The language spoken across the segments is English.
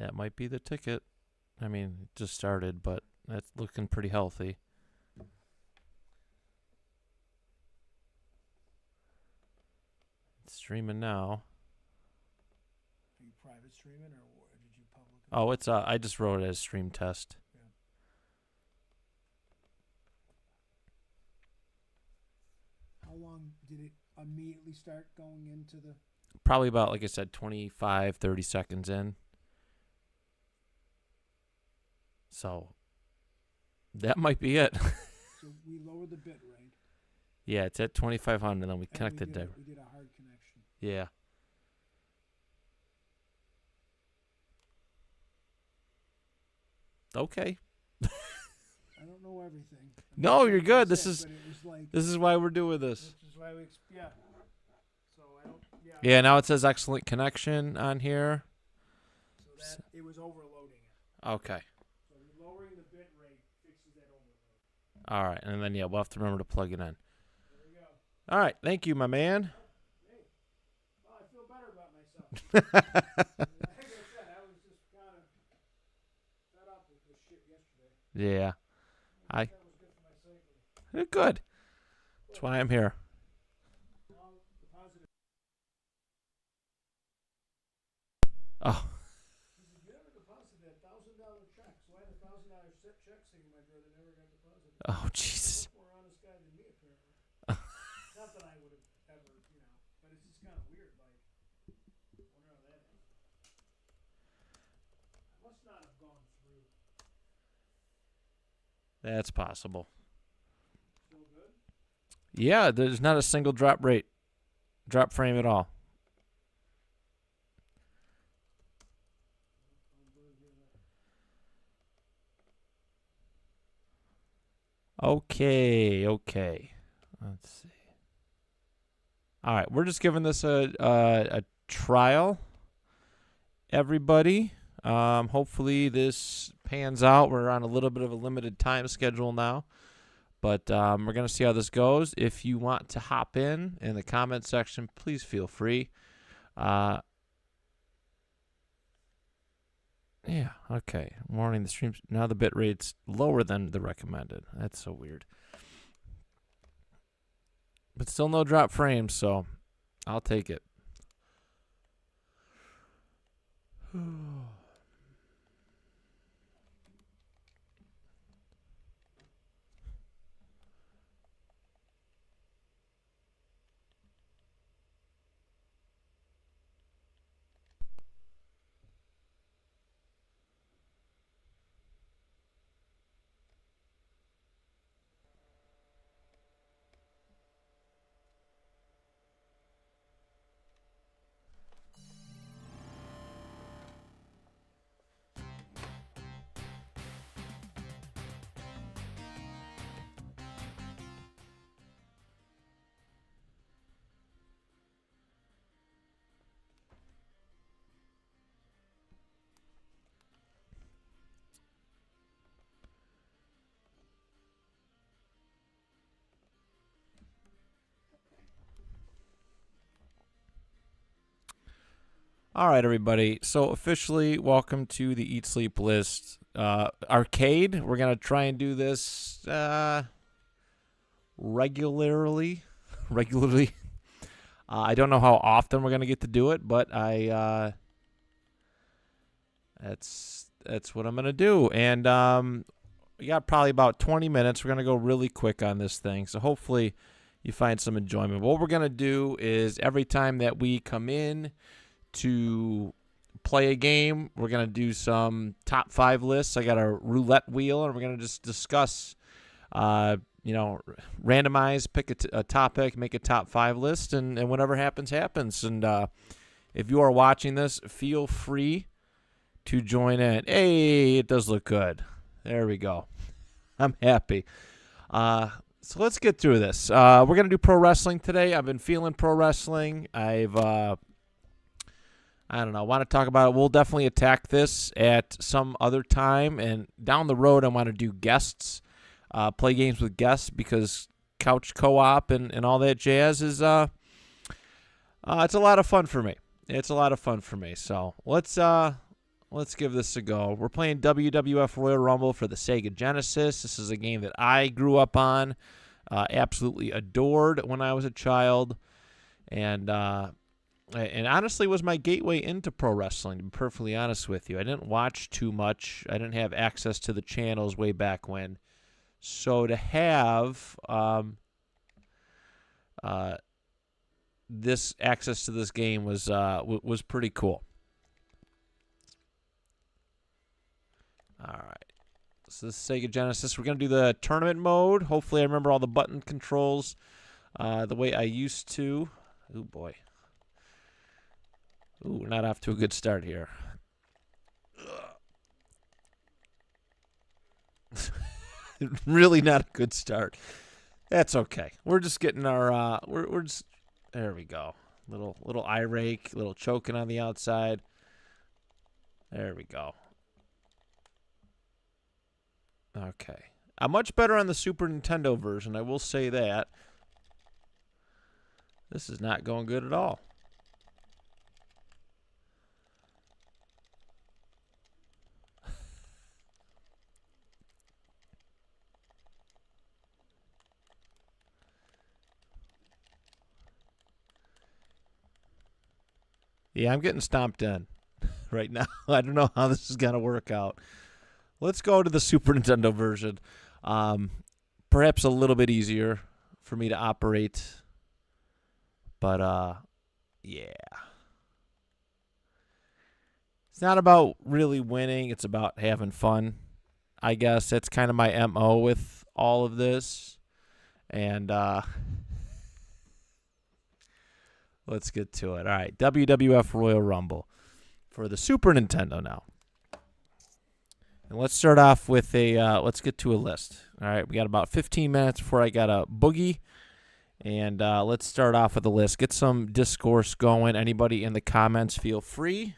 That might be the ticket. I mean, it just started, but that's looking pretty healthy. It's streaming now. Are you private streaming or did you public? Oh, it's I just wrote it as stream test. How long did it immediately start going into the? Probably about, like I said, 25, 30 seconds in. So that might be it. So we lowered the bit rate. Yeah, it's at 2500, then we and connected we there. We did a hard connection. Yeah. Okay. I don't know everything. No, you're good. This But is it was like, this is why we're doing this. This is why we. Yeah. So I don't. Yeah. Yeah, now it says excellent connection on here. So that it was overloading it. Okay. So lowering the bit rate fixes that overload. All right, and then we'll have to remember to plug it in. There we go. All right, thank you, my man. Hey. Well, I feel better about myself. Like I said, I was just kind of fed up with this shit yesterday. Yeah. That was good for my psyche. Good. That's why I'm here. Well, the positive. Oh. He said, you never deposited that $1,000 check. So I had $1,000 check sitting in my drawer that never got deposited. Oh, Jesus. More honest guy than me, apparently. Not that I would have ever, but it's just kind of weird. Like, I wonder how that happened. I must not have gone through. That's possible. Still good? Yeah, there's not a single drop frame at all. Okay. Let's see. All right, we're just giving this a trial, everybody. Hopefully this pans out. We're on a little bit of a limited time schedule now, but we're going to see how this goes. If you want to hop in the comment section, please feel free. Yeah, okay. Warning, the stream, now the bit rate's lower than the recommended. That's so weird. But still no drop frames, so I'll take it. All right, everybody. So officially, welcome to the Eat Sleep List arcade. We're gonna try and do this regularly. I don't know how often we're gonna get to do it, but that's what I'm gonna do. And we got probably about 20 minutes. We're gonna go really quick on this thing, so hopefully you find some enjoyment. What we're gonna do is every time that we come in to play a game, we're going to do some top 5 lists. I got a roulette wheel, and we're going to just discuss, randomize, pick a topic, make a top 5 list, and whatever happens, happens. And if you are watching this, feel free to join in. Hey, it does look good. There we go. I'm happy. So let's get through this. We're going to do pro wrestling today. I've been feeling pro wrestling. I don't know. I want to talk about it. We'll definitely attack this at some other time. And down the road, I want to do guests, play games with guests, because couch co-op and all that jazz is it's a lot of fun for me. So let's let's give this a go. We're playing WWF Royal Rumble for the Sega Genesis. This is a game that I grew up on, absolutely adored when I was a child, and honestly was my gateway into pro wrestling, to be perfectly honest with you. I didn't watch too much. I didn't have access to the channels way back when. So to have this access to this game was pretty cool. All right. So this is Sega Genesis. We're going to do the tournament mode. Hopefully I remember all the button controls the way I used to. Oh, boy. Ooh, we're not off to a good start here. Really not a good start. That's okay. We're just getting our we're just there we go. Little eye rake, little choking on the outside. There we go. Okay. I'm much better on the Super Nintendo version, I will say that. This is not going good at all. Yeah, I'm getting stomped in right now. I don't know how this is going to work out. Let's go to the Super Nintendo version. Perhaps a little bit easier for me to operate. But, yeah. It's not about really winning. It's about having fun. I guess that's kind of my MO with all of this. And, let's get to it. All right, WWF Royal Rumble for the Super Nintendo now. And let's start off with let's get to a list. All right, we got about 15 minutes before I got a boogie. And let's start off with a list. Get some discourse going. Anybody in the comments, feel free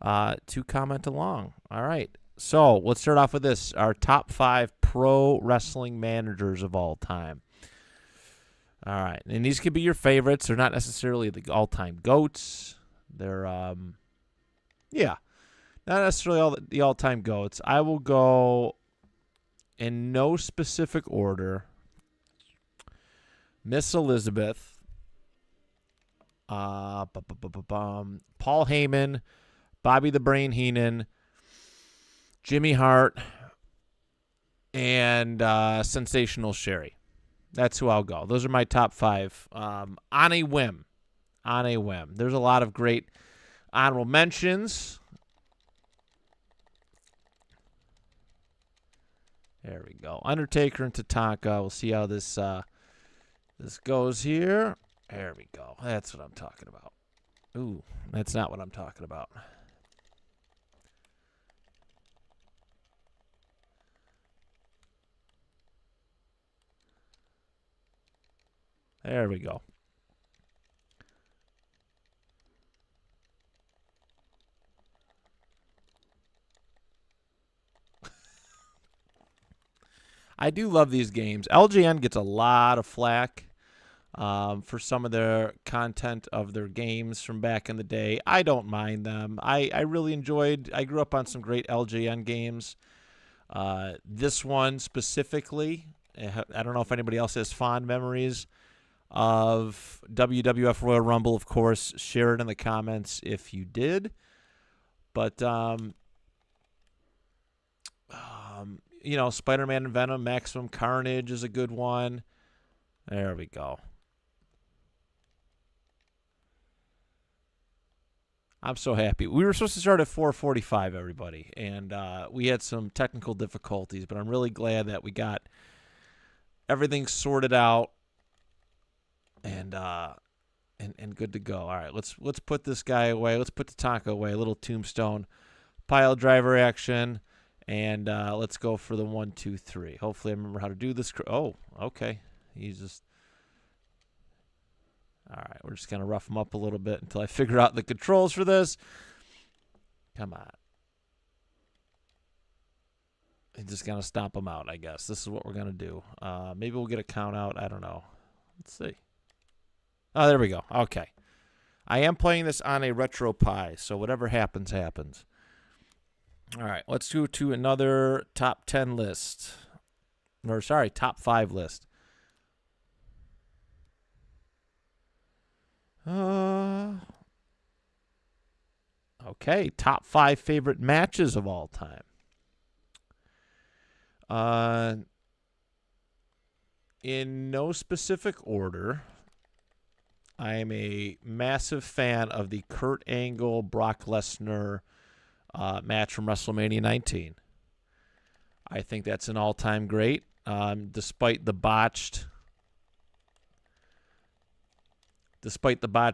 to comment along. All right, so let's start off with this. Our top 5 pro wrestling managers of all time. All right, and these could be your favorites. They're not necessarily the all-time GOATs. They're, not necessarily the all-time GOATs. I will go in no specific order. Miss Elizabeth, Paul Heyman, Bobby the Brain Heenan, Jimmy Hart, and Sensational Sherry. That's who I'll go. Those are my top 5 on a whim. On a whim. There's a lot of great honorable mentions. There we go. Undertaker and Tatanka. We'll see how this goes here. There we go. That's what I'm talking about. Ooh, that's not what I'm talking about. There we go. I do love these games. LJN gets a lot of flack for some of their content of their games from back in the day. I don't mind them. I really enjoyed. I grew up on some great LJN games. This one specifically, I don't know if anybody else has fond memories of WWF Royal Rumble. Of course, share it in the comments if you did. But Spider-Man and Venom, Maximum Carnage is a good one. There we go. I'm so happy. We were supposed to start at 4:45, everybody, and we had some technical difficulties, but I'm really glad that we got everything sorted out and good to go. All right, let's put this guy away. Let's put Tatanka away. A little tombstone pile driver action. And let's go for the 1, 2, 3. Hopefully I remember how to do this. Oh, okay. He's just... All right, we're just going to rough him up a little bit until I figure out the controls for this. Come on. I'm just going to stomp him out, I guess. This is what we're going to do. Maybe we'll get a count out. I don't know. Let's see. Oh, there we go. Okay. I am playing this on a RetroPie, so whatever happens, happens. All right, let's go to another top 10 list. Or, sorry, top 5 list. Okay, top 5 favorite matches of all time. In no specific order, I am a massive fan of the Kurt Angle Brock Lesnar match from WrestleMania 19. I think that's an all-time great, despite the botched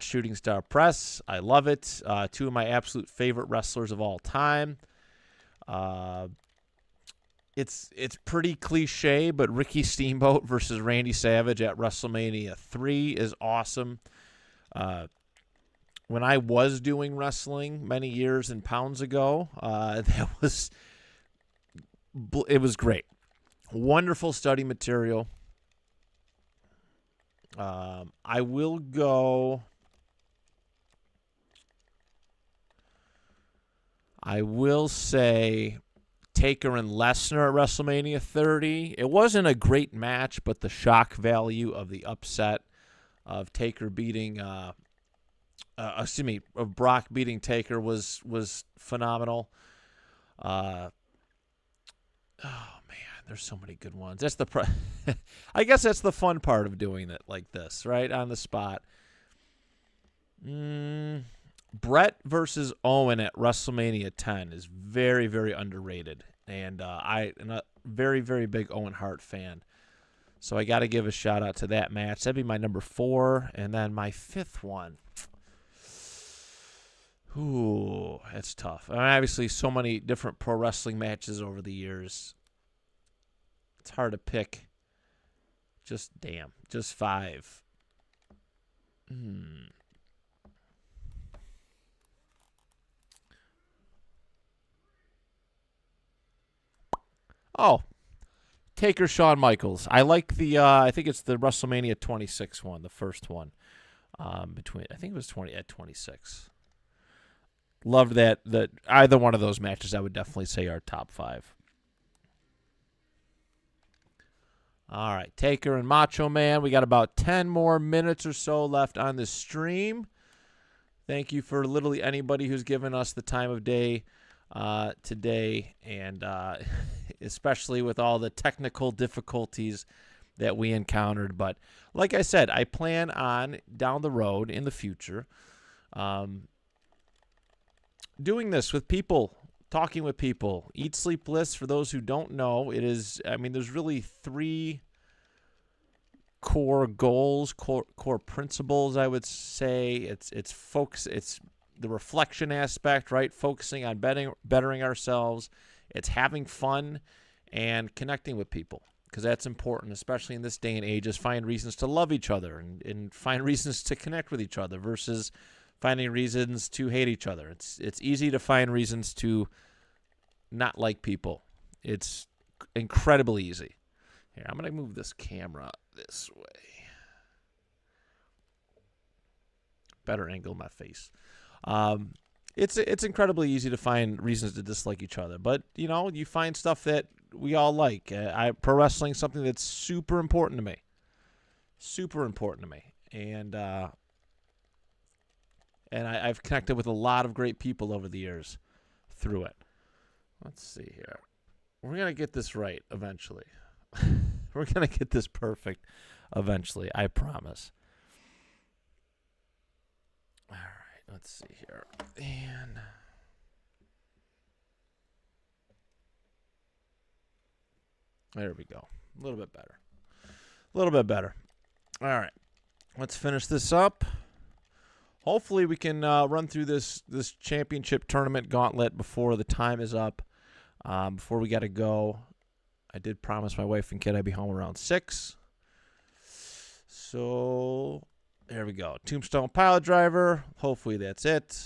shooting star press. I love it. Two of my absolute favorite wrestlers of all time. It's pretty cliche, but Ricky Steamboat versus Randy Savage at WrestleMania 3 is awesome. When I was doing wrestling many years and pounds ago, it was great. Wonderful study material. I will say Taker and Lesnar at WrestleMania 30. It wasn't a great match, but the shock value of the upset of Taker beating, of Brock beating Taker was phenomenal. Oh man, there's so many good ones. That's I guess that's the fun part of doing it like this, right on the spot. Brett versus Owen at WrestleMania 10 is very, very underrated, and I'm a very, very big Owen Hart fan. So I got to give a shout out to that match. That'd be my number 4, and then my 5th one. Ooh, that's tough. Obviously, so many different pro wrestling matches over the years. It's hard to pick. Just 5. Oh, Taker, Shawn Michaels. I like the. I think it's the WrestleMania 26 one, the first one. I think it was 26. Loved that. That either one of those matches, I would definitely say are top 5. All right, Taker and Macho Man. We got about 10 more minutes or so left on the stream. Thank you for literally anybody who's given us the time of day today, and especially with all the technical difficulties that we encountered. But like I said, I plan on down the road in the future doing this with people, talking with people. Eat, Sleep, Bliss, for those who don't know, it is, there's really 3 core goals, core principles, I would say. It's focus, it's the reflection aspect, right? Focusing on bettering ourselves. It's having fun and connecting with people, because that's important, especially in this day and age, is find reasons to love each other and find reasons to connect with each other versus finding reasons to hate each other. It's easy to find reasons to not like people. It's incredibly easy. Here, I'm going to move this camera this way. Better angle my face. It's incredibly easy to find reasons to dislike each other, but you find stuff that we all like. Pro wrestling is something that's super important to me. Super important to me, and I've connected with a lot of great people over the years through it. Let's see here. We're gonna get this right eventually. We're gonna get this perfect eventually. I promise. All right, let's see here. And there we go. A little bit better. All right, let's finish this up. Hopefully we can run through this championship tournament gauntlet before the time is up. Before we got to go, I did promise my wife and kid I'd be home around 6. So there we go. Tombstone Piledriver. Hopefully that's it.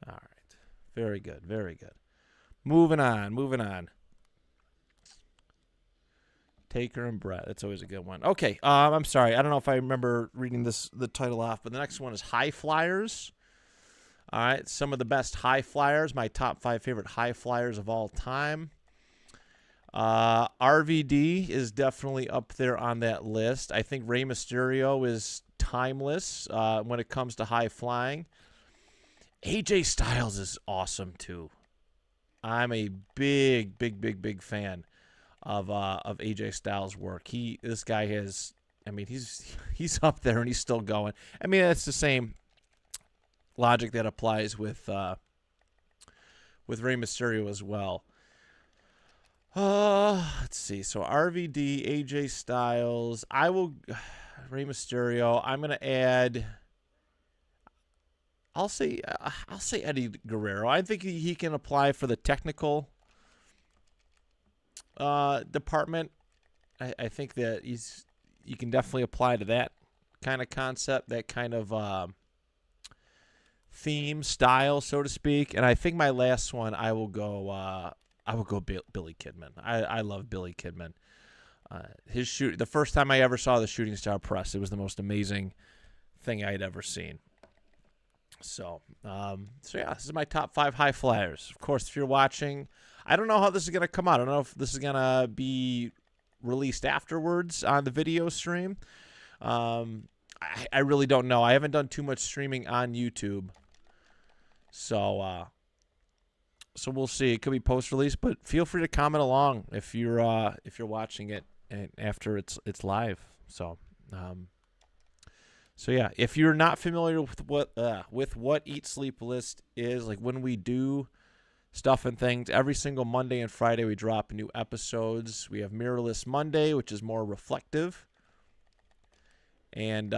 All right. Very good. Very good. Moving on. Taker and Brett. That's always a good one. Okay, I'm sorry. I don't know if I remember reading the title off, but the next one is High Flyers. All right, some of the best high flyers, my top 5 favorite high flyers of all time. RVD is definitely up there on that list. I think Rey Mysterio is timeless when it comes to high flying. AJ Styles is awesome too. I'm a big fan of AJ Styles' work. This guy has, I mean, he's up there and he's still going. I mean, that's the same logic that applies with Rey Mysterio as well. Let's see. So RVD, AJ Styles. Rey Mysterio. I'm gonna add. I'll say Eddie Guerrero. I think he can apply for the technical department. I think that you can definitely apply to that kind of concept, that kind of theme, style, so to speak. And I think my last one, I will go Billy Kidman. I love Billy Kidman. The first time I ever saw the Shooting Star Press, it was the most amazing thing I had ever seen. So yeah, this is my top 5 high flyers. Of course, if you're watching, I don't know how this is going to come out. I don't know if this is going to be released afterwards on the video stream. I really don't know. I haven't done too much streaming on YouTube. So we'll see. It could be post-release, but feel free to comment along if you're watching it and after it's live. So yeah, if you're not familiar with what Eat Sleep List is, like when we do stuff and things, every single Monday and Friday we drop new episodes. We have Mirrorless Monday, which is more reflective, and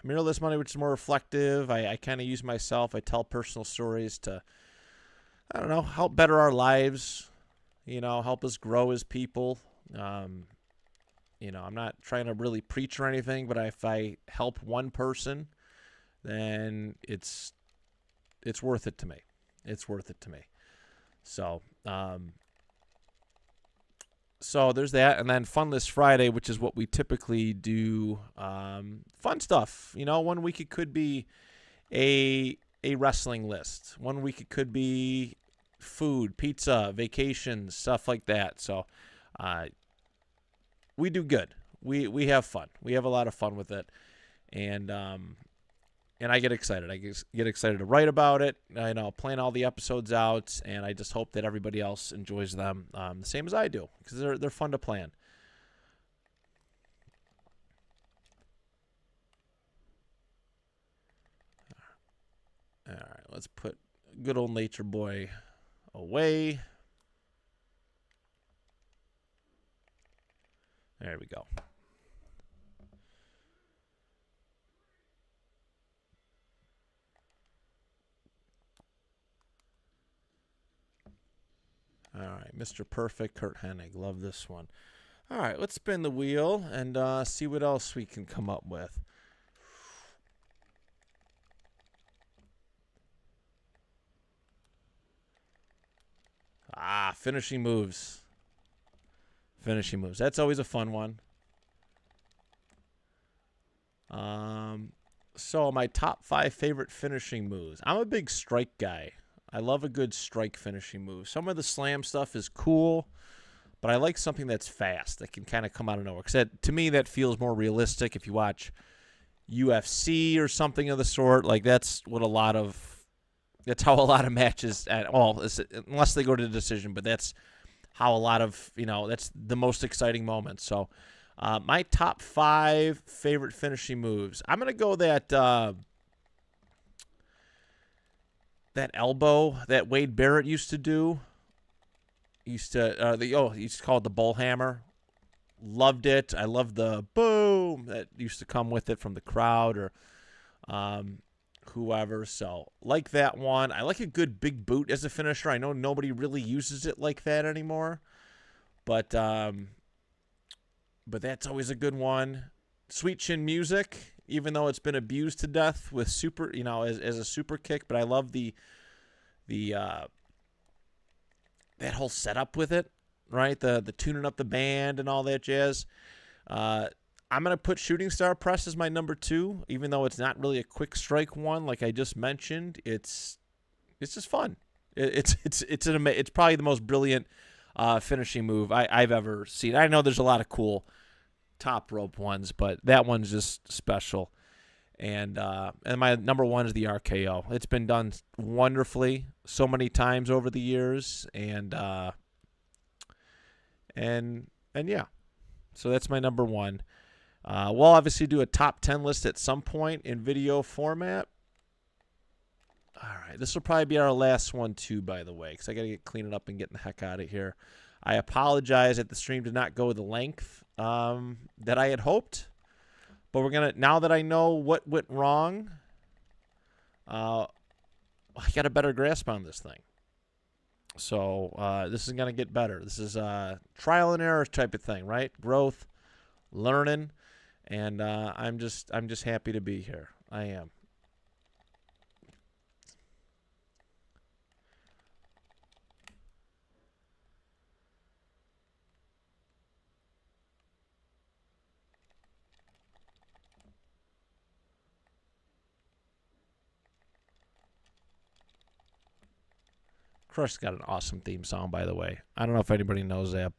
Mirrorless Monday, which is more reflective. I kind of use myself. I tell personal stories to, I don't know, help better our lives, help us grow as people. I'm not trying to really preach or anything, but if I help one person, then it's worth it to me. It's worth it to me. So, so there's that, and then Fun List Friday, which is what we typically do. Fun stuff. 1 week it could be a wrestling list. 1 week it could be food, pizza, vacations, stuff like that. So we do good. We have fun. We have a lot of fun with it, and I get excited. I get excited to write about it. Plan all the episodes out, and I just hope that everybody else enjoys them the same as I do, because they're fun to plan. All right, let's put good old Nature Boy away. There we go. All right, Mr. Perfect, Kurt Hennig. Love this one. All right, let's spin the wheel and see what else we can come up with. Finishing moves. Finishing moves. That's always a fun one. So my top 5 favorite finishing moves. I'm a big strike guy. I love a good strike finishing move. Some of the slam stuff is cool, but I like something that's fast, that can kind of come out of nowhere. Because to me, that feels more realistic. If you watch UFC or something of the sort, like that's how a lot of matches at all, unless they go to the decision, but that's how a lot of, that's the most exciting moment. So my top 5 favorite finishing moves. I'm going to go that elbow that Wade Barrett used to do. He used to call it the bull hammer. Loved it. I loved the boom that used to come with it from the crowd or whoever. So like that one. I like a good big boot as a finisher. I know nobody really uses it like that anymore, but that's always a good one. Sweet Chin Music, even though it's been abused to death with super, as a super kick. But I love the that whole setup with it, right? The tuning up the band and all that jazz. I'm going to put Shooting Star Press as my number 2, even though it's not really a quick strike one like I just mentioned. It's just fun. It's probably the most brilliant finishing move I've ever seen. I know there's a lot of cool top rope ones, but that one's just special. And my number 1 is the RKO. It's been done wonderfully so many times over the years, and yeah. So that's my number 1. We'll obviously do a top 10 list at some point in video format. All right, this will probably be our last one too, by the way, because I got to get cleaning up and getting the heck out of here. I apologize that the stream did not go the length that I had hoped, but now that I know what went wrong, I got a better grasp on this thing. So this is gonna get better. This is trial and error type of thing, right? Growth, learning, and I'm just happy to be here. I am. Crush's got an awesome theme song, by the way. I don't know if anybody knows that,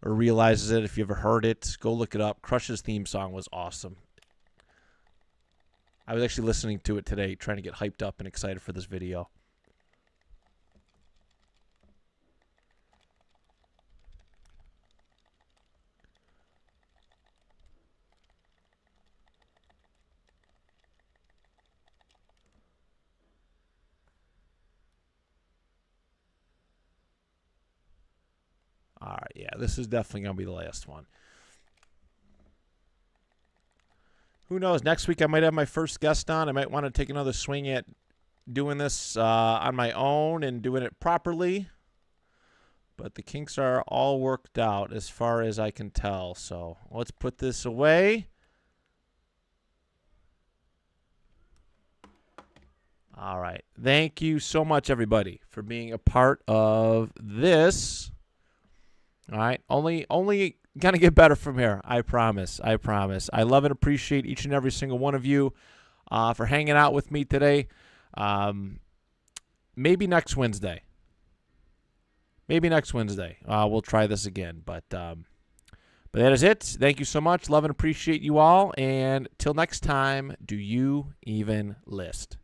or realizes it. If you ever heard it, go look it up. Crush's theme song was awesome. I was actually listening to it today, trying to get hyped up and excited for this video. All right, yeah, this is definitely going to be the last one. Who knows? Next week I might have my first guest on. I might want to take another swing at doing this on my own and doing it properly. But the kinks are all worked out as far as I can tell. So let's put this away. All right. Thank you so much, everybody, for being a part of this. All right. Only going to get better from here. I promise. I promise. I love and appreciate each and every single one of you for hanging out with me today. Maybe next Wednesday. We'll try this again. But that is it. Thank you so much. Love and appreciate you all. And till next time, do you even list?